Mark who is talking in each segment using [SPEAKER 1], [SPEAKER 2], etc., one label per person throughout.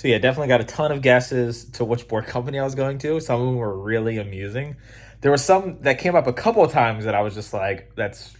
[SPEAKER 1] So yeah, definitely got a ton of guesses to which board company I was going to. Some of them were really amusing. There were some that came up a couple of times that I was just like, that's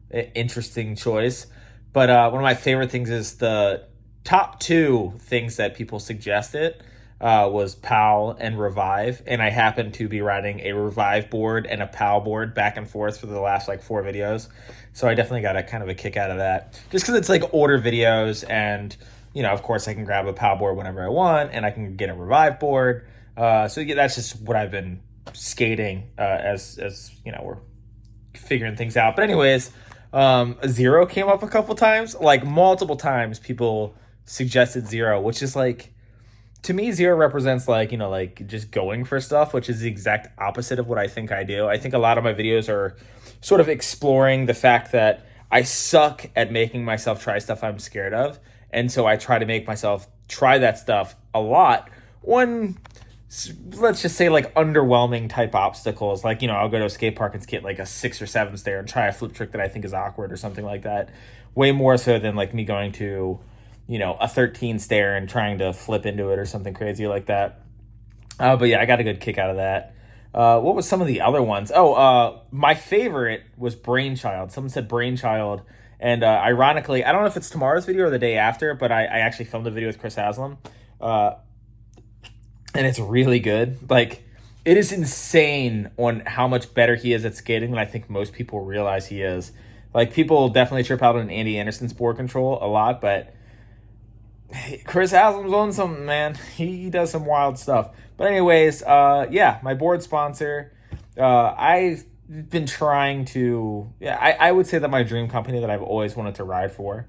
[SPEAKER 1] an interesting choice. But one of my favorite things is the top two things that people suggested was PAL and Revive. And I happened to be riding a Revive board and a PAL board back and forth for the last like 4 videos. So I definitely got a kind of a kick out of that. Just because it's like older videos and, you know, of course I can grab a PAL board whenever I want and I can get a Revive board. So yeah, that's just what I've been skating as you know, we're figuring things out. But anyways, Zero came up a couple times, like multiple times people suggested Zero, which is like, to me, Zero represents like, you know, like just going for stuff, which is the exact opposite of what I think I do. I think a lot of my videos are sort of exploring the fact that I suck at making myself try stuff I'm scared of. And so I try to make myself try that stuff a lot when, let's just say, like underwhelming type obstacles. Like, you know, I'll go to a skate park and skate like a 6 or 7 stair and try a flip trick that I think is awkward or something like that. Way more so than like me going to, you know, a 13 stair and trying to flip into it or something crazy like that. But yeah, I got a good kick out of that. What was some of the other ones? My favorite was Brainchild. Someone said Brainchild. And ironically, I don't know if it's tomorrow's video or the day after, but I actually filmed a video with Chris Haslam. And it's really good. Like, it is insane on how much better he is at skating than I think most people realize he is. Like, people definitely trip out on Andy Anderson's board control a lot, but Chris Haslam's on something, man. He does some wild stuff. But anyways, yeah, my board sponsor. I've been trying to... Yeah, I would say that my dream company that I've always wanted to ride for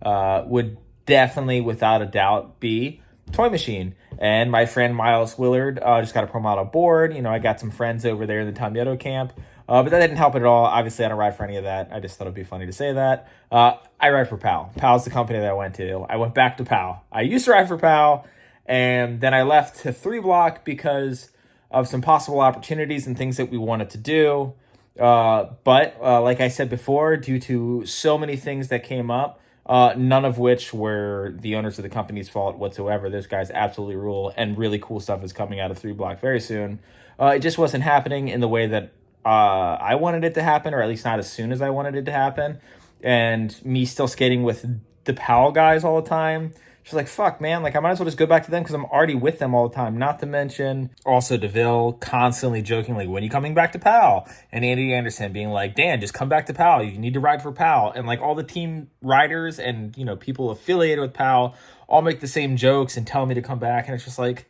[SPEAKER 1] would definitely, without a doubt, be Toy Machine. And my friend Miles Willard just got a pro model board. You know, I got some friends over there in the Tom Yoto camp. But that didn't help at all. Obviously, I don't ride for any of that. I just thought it'd be funny to say that. I ride for PAL. PAL's the company that I went to. I went back to PAL. I used to ride for PAL, and then I left to 3 Block because of some possible opportunities and things that we wanted to do. But like I said before, due to so many things that came up, none of which were the owners of the company's fault whatsoever. Those guys absolutely rule, and really cool stuff is coming out of 3 Block very soon. It just wasn't happening in the way that I wanted it to happen, or at least not as soon as I wanted it to happen. And me still skating with the PAL guys all the time. She's like, fuck, man, like I might as well just go back to them because I'm already with them all the time. Not to mention also DeVille constantly joking, like, when are you coming back to PAL? And Andy Anderson being like, Dan, just come back to PAL. You need to ride for PAL. And like all the team riders and, you know, people affiliated with PAL all make the same jokes and tell me to come back. And it's just like,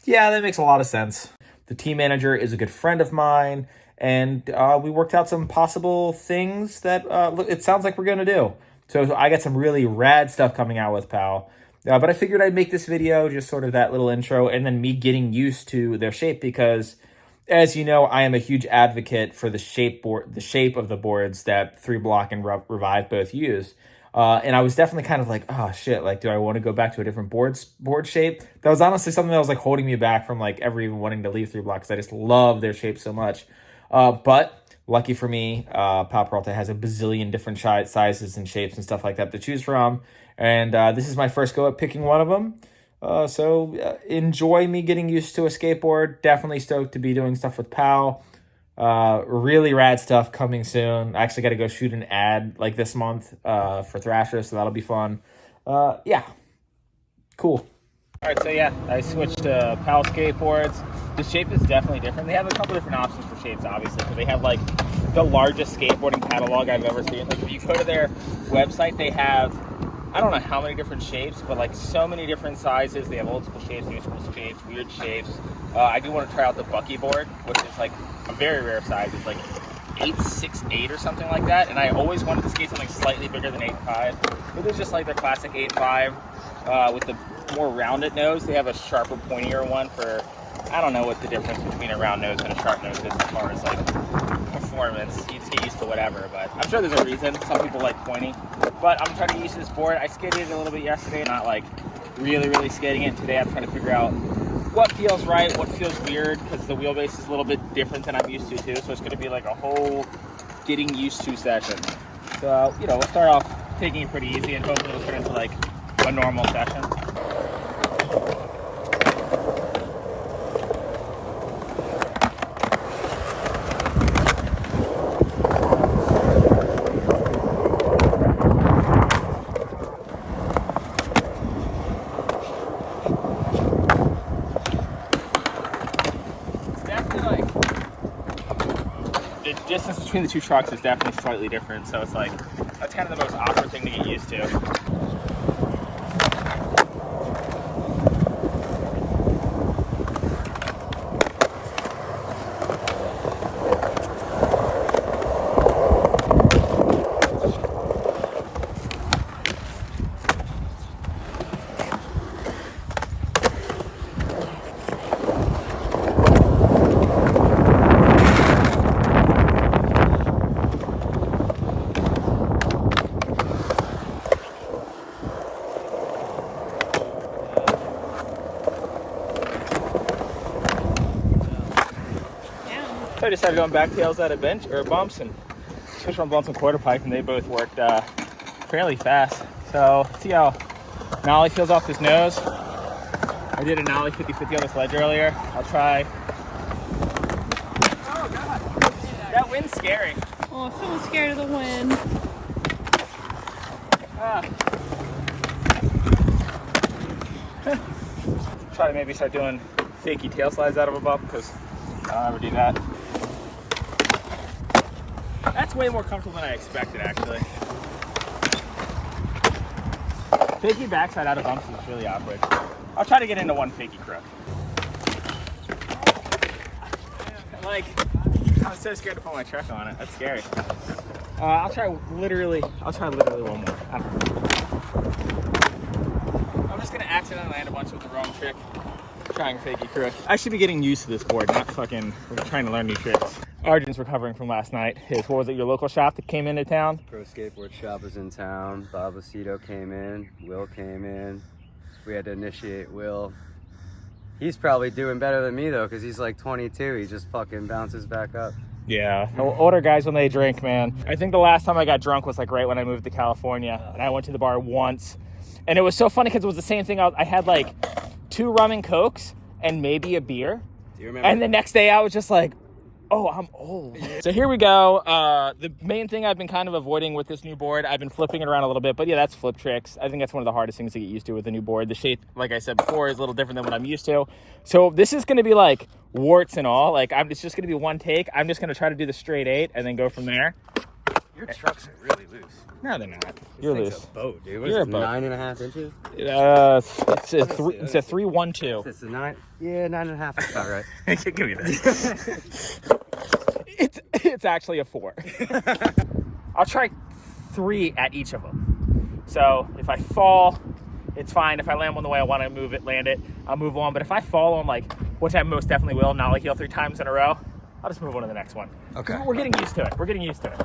[SPEAKER 1] yeah, that makes a lot of sense. The team manager is a good friend of mine. And we worked out some possible things that it sounds like we're going to do. So I got some really rad stuff coming out with PAL. But I figured I'd make this video just sort of that little intro and then me getting used to their shape because, as you know, I am a huge advocate for the shape of the boards that 3 Block and Revive both use. And I was definitely kind of like, oh shit, like, do I want to go back to a different board shape? That was honestly something that was like holding me back from like ever even wanting to leave 3 Block because I just love their shape so much. But lucky for me, PAL Peralta has a bazillion different sizes and shapes and stuff like that to choose from. And this is my first go at picking one of them. So enjoy me getting used to a skateboard. Definitely stoked to be doing stuff with PAL. Really rad stuff coming soon. I actually got to go shoot an ad like this month for Thrasher, so that'll be fun. Yeah, cool. All right, so yeah, I switched to PAL skateboards. The shape is definitely different. They have a couple different options for shapes, obviously, because they have like the largest skateboarding catalog I've ever seen. Like if you go to their website, they have, I don't know how many different shapes, but like so many different sizes. They have old school shapes, new school shapes, weird shapes. I do want to try out the Bucky board, which is like a very rare size. It's like 8.68 or something like that. And I always wanted to skate something slightly bigger than 8.5. But it's just like their classic 8.5 with the more rounded nose. They have a sharper, pointier one for, I don't know what the difference between a round nose and a sharp nose is as far as like performance. You get used to whatever, but I'm sure there's a reason. Some people like pointy, but I'm trying to get used to this board. I skated it a little bit yesterday, not like really skating it. Today I'm trying to figure out what feels right, what feels weird, because the wheelbase is a little bit different than I'm used to too. So it's going to be like a whole getting used to session. So, you know, we'll start off taking it pretty easy and hopefully it'll turn into like a normal session. distance between the two trucks is definitely slightly different, so it's like, that's kind of the most awkward thing to get used to. So I decided going back tails out of bench or bumps and switch on bumps and quarter pipe, and they both worked fairly fast. So let's see how nollie feels off this nose. I did a nollie 50-50 on this ledge earlier. I'll try. Oh god, that wind's scary.
[SPEAKER 2] Oh, someone's scared of the wind.
[SPEAKER 1] Try to maybe start doing fakey tail slides out of a bump, because I don't ever do that. That's way more comfortable than I expected, actually. Fakey backside out of bumps is really awkward. I'll try to get into one fakey crook. Like, I'm so scared to put my truck on it. That's scary. I'll try literally one more. I don't know. I'm just gonna accidentally land a bunch with the wrong trick. Trying fakey crook. I should be getting used to this board, not fucking trying to learn new tricks. Arjun's recovering from last night. What was it, your local shop that came into town?
[SPEAKER 3] Pro Skateboard Shop is in town. Bob Lucido came in. Will came in. We had to initiate Will. He's probably doing better than me, though, because he's like 22. He just fucking bounces back up.
[SPEAKER 1] Yeah, older guys when they drink, man. I think the last time I got drunk was like right when I moved to California, and I went to the bar once. And it was so funny because it was the same thing. I had like 2 rum and cokes and maybe a beer.
[SPEAKER 3] Do you remember?
[SPEAKER 1] And the next day I was just like, oh, I'm old. So here we go. The main thing I've been kind of avoiding with this new board, I've been flipping it around a little bit, but yeah, that's flip tricks. I think that's one of the hardest things to get used to with a new board. The shape, like I said before, is a little different than what I'm used to. So this is going to be like warts and all. Like it's just going to be one take. I'm just going to try to do the straight 8 and then go from there.
[SPEAKER 3] Your trucks are really loose.
[SPEAKER 1] No, they're not. You're loose.
[SPEAKER 3] A boat, dude. What
[SPEAKER 1] You're
[SPEAKER 3] is
[SPEAKER 1] a
[SPEAKER 3] it,
[SPEAKER 1] boat.
[SPEAKER 3] 9.5 inches?
[SPEAKER 1] It's a 312.
[SPEAKER 3] It's a 9. Yeah, 9.5 is about right.
[SPEAKER 1] Give me that. It's actually a 4. I'll try 3 at each of them. So if I fall, it's fine. If I land one the way I want to move it, land it, I'll move on. But if I fall on, like, which I most definitely will, nollie heel 3 times in a row, I'll just move on to the next one.
[SPEAKER 3] Okay.
[SPEAKER 1] We're getting used to it. We're getting used to it.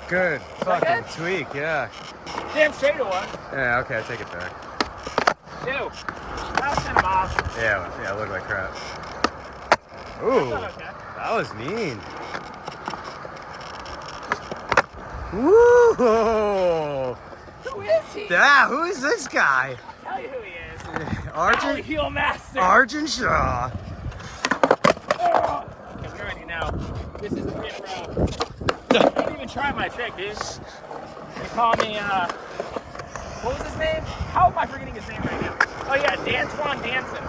[SPEAKER 3] Good. Fucking tweak, yeah.
[SPEAKER 1] Damn straight to one.
[SPEAKER 3] Yeah, okay, I take it back.
[SPEAKER 1] 2. That was kind of off.
[SPEAKER 3] Yeah, it looked like crap. Ooh,
[SPEAKER 1] Okay.
[SPEAKER 3] that was mean. Woo!
[SPEAKER 1] Who is he?
[SPEAKER 3] Yeah, who is this guy?
[SPEAKER 1] I'll tell you who he is.
[SPEAKER 3] Arjun?
[SPEAKER 1] Heel master.
[SPEAKER 3] Arjun Shaw.
[SPEAKER 1] Oh. Okay, we already know. This is 3 in a row. I didn't even try my trick, dude. They call me, what was his name? How am I forgetting his name right now? Oh yeah, Dantuan Danson.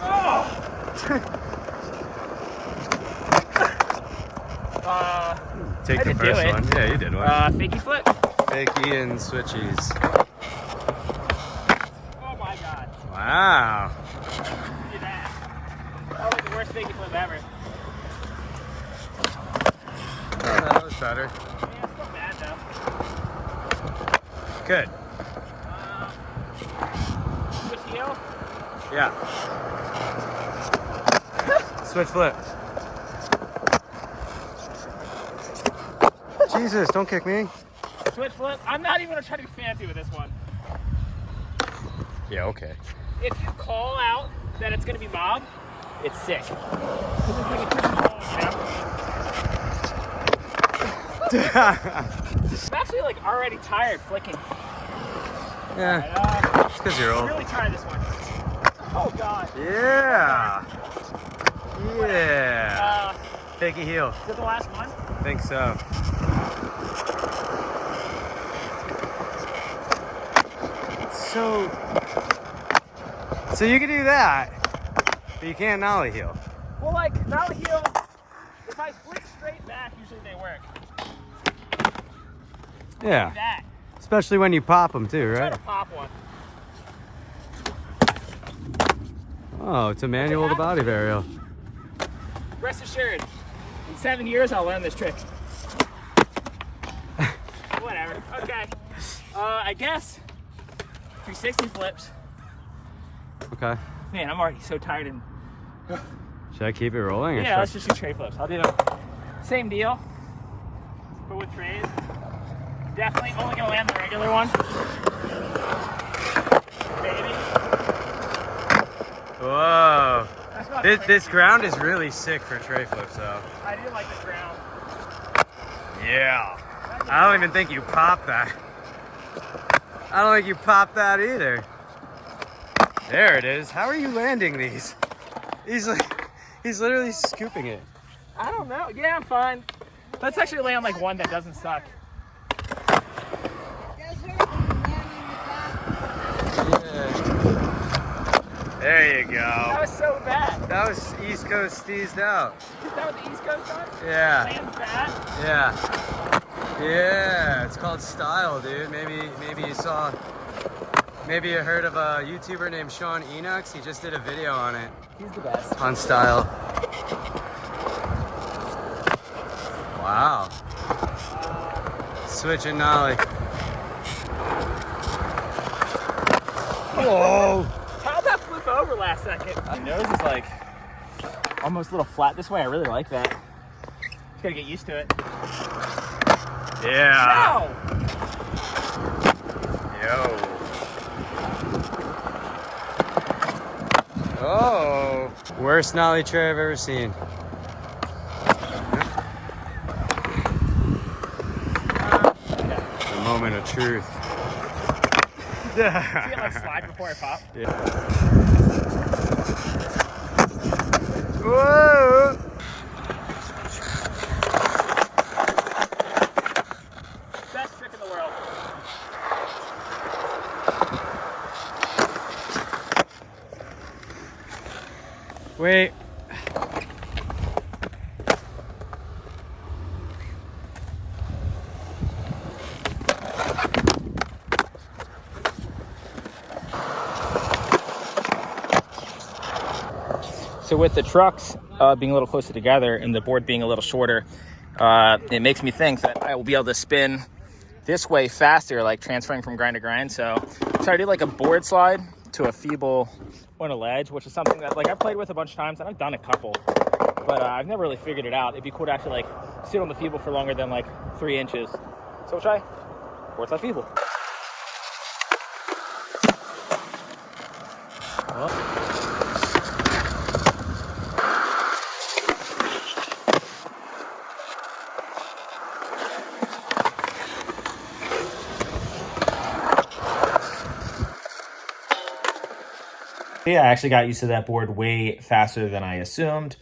[SPEAKER 1] Oh!
[SPEAKER 3] Take
[SPEAKER 1] I
[SPEAKER 3] the
[SPEAKER 1] did do
[SPEAKER 3] first
[SPEAKER 1] it.
[SPEAKER 3] one. Yeah, you did one.
[SPEAKER 1] Fakey flip.
[SPEAKER 3] Fakey and switchies.
[SPEAKER 1] Oh my god.
[SPEAKER 3] Wow.
[SPEAKER 1] Look at that. That was the worst fakey flip ever.
[SPEAKER 3] Oh, that was better.
[SPEAKER 1] Yeah, it's still bad though.
[SPEAKER 3] Good.
[SPEAKER 1] Switch heel.
[SPEAKER 3] Yeah. Switch flip. Jesus, don't kick me.
[SPEAKER 1] Switch flip. I'm not even gonna try to be fancy with this one.
[SPEAKER 3] Yeah, okay.
[SPEAKER 1] If you call out that it's gonna be mob, it's sick. It's like a tricky ball, you know? I'm actually like already tired flicking.
[SPEAKER 3] Yeah, it's because you're old.
[SPEAKER 1] Really try this one. Oh god.
[SPEAKER 3] Yeah. Yeah. Fakey heel.
[SPEAKER 1] Is it the last one?
[SPEAKER 3] I think so. So you can do that, but you can't nollie heel.
[SPEAKER 1] Well, like, mount heel, if I flick straight back, usually they work.
[SPEAKER 3] Yeah.
[SPEAKER 1] Like that.
[SPEAKER 3] Especially when you pop them too, right?
[SPEAKER 1] Try to pop one.
[SPEAKER 3] Oh, it's a manual to body varial.
[SPEAKER 1] Rest assured, in 7 years I'll learn this trick. Whatever. Okay. I guess 360 flips.
[SPEAKER 3] Okay.
[SPEAKER 1] Man, I'm already so tired and.
[SPEAKER 3] Should I keep it rolling?
[SPEAKER 1] Yeah, let's just do tray flips. I'll do the same deal, but with trays. Definitely only gonna land the regular one. Baby.
[SPEAKER 3] Whoa.
[SPEAKER 1] That's not
[SPEAKER 3] This ground is really sick for tray flips, though.
[SPEAKER 1] I do like the ground.
[SPEAKER 3] Yeah. I don't even think you popped that. I don't think you popped that either. There it is. How are you landing these? He's literally scooping it.
[SPEAKER 1] I don't know. Yeah, I'm fine. Let's actually land like one that doesn't suck.
[SPEAKER 3] There you
[SPEAKER 1] That
[SPEAKER 3] go.
[SPEAKER 1] was so bad.
[SPEAKER 3] That was East Coast steezed out.
[SPEAKER 1] Is that what the East Coast does?
[SPEAKER 3] Yeah.
[SPEAKER 1] Land bad?
[SPEAKER 3] Yeah. Yeah. It's called style, dude. Maybe you heard of a YouTuber named Sean Enox. He just did a video on it.
[SPEAKER 1] He's the best.
[SPEAKER 3] On style. Wow. Switch and nollie. Whoa.
[SPEAKER 1] How'd that flip over last second? My nose is like almost a little flat this way. I really like that. Just gotta get used to it.
[SPEAKER 3] Yeah.
[SPEAKER 1] Ow!
[SPEAKER 3] Yo. Oh. Worst nollie tray I've ever seen. The moment of truth.
[SPEAKER 1] See it like slide before I pop?
[SPEAKER 3] Yeah. Whoa!
[SPEAKER 1] Best trick in the world.
[SPEAKER 3] Wait.
[SPEAKER 1] So with the trucks being a little closer together and the board being a little shorter, it makes me think that I will be able to spin this way faster, like transferring from grind to grind. So I do like a board slide to a feeble on a ledge, which is something that like I've played with a bunch of times and I've done a couple, but I've never really figured it out. It'd be cool to actually like sit on the feeble for longer than like 3 inches. So we'll try board slide feeble. Yeah, I actually got used to that board way faster than I assumed.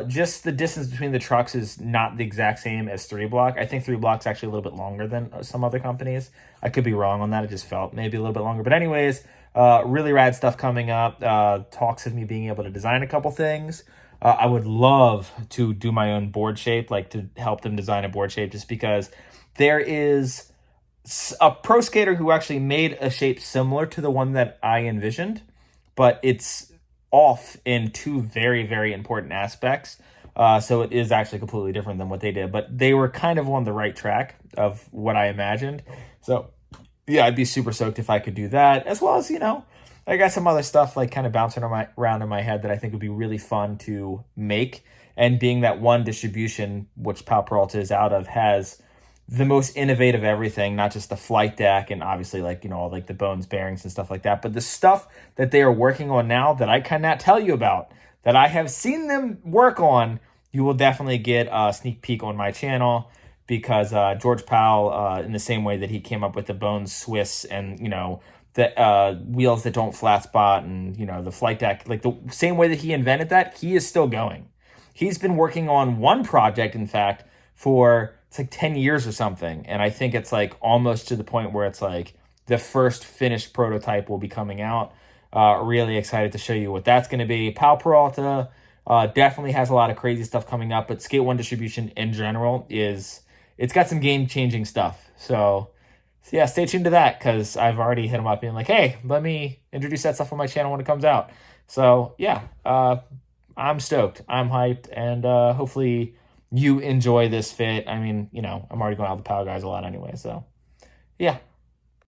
[SPEAKER 1] Just the distance between the trucks is not the exact same as 3-block. I think 3-block's actually a little bit longer than some other companies. I could be wrong on that. It just felt maybe a little bit longer. But anyways, really rad stuff coming up. Talks of me being able to design a couple things. I would love to do my own board shape, like to help them design a board shape, just because there is a pro skater who actually made a shape similar to the one that I envisioned, but it's off in 2 very, very important aspects. So it is actually completely different than what they did, but they were kind of on the right track of what I imagined. So yeah, I'd be super stoked if I could do that, as well as, you know, I got some other stuff like kind of bouncing around in my head that I think would be really fun to make. And being that one distribution, which Pal Peralta is out of, has the most innovative everything, not just the flight deck and obviously like, you know, like the bones, bearings and stuff like that, but the stuff that they are working on now that I cannot tell you about, that I have seen them work on, you will definitely get a sneak peek on my channel, because George Powell, in the same way that he came up with the bones Swiss and, you know, the wheels that don't flat spot and, you know, the flight deck, like the same way that he invented that, he is still going. He's been working on one project, in fact, for it's like 10 years or something. And I think it's like almost to the point where it's like the first finished prototype will be coming out. Really excited to show you what that's going to be. Pal Peralta, Definitely has a lot of crazy stuff coming up, but Skate 1 distribution in general it's got some game-changing stuff. So yeah, stay tuned to that because I've already hit him up being like, hey, let me introduce that stuff on my channel when it comes out. So yeah, I'm stoked. I'm hyped, and hopefully you enjoy this fit. I mean, I'm already going out with the Power Guys a lot anyway, so yeah.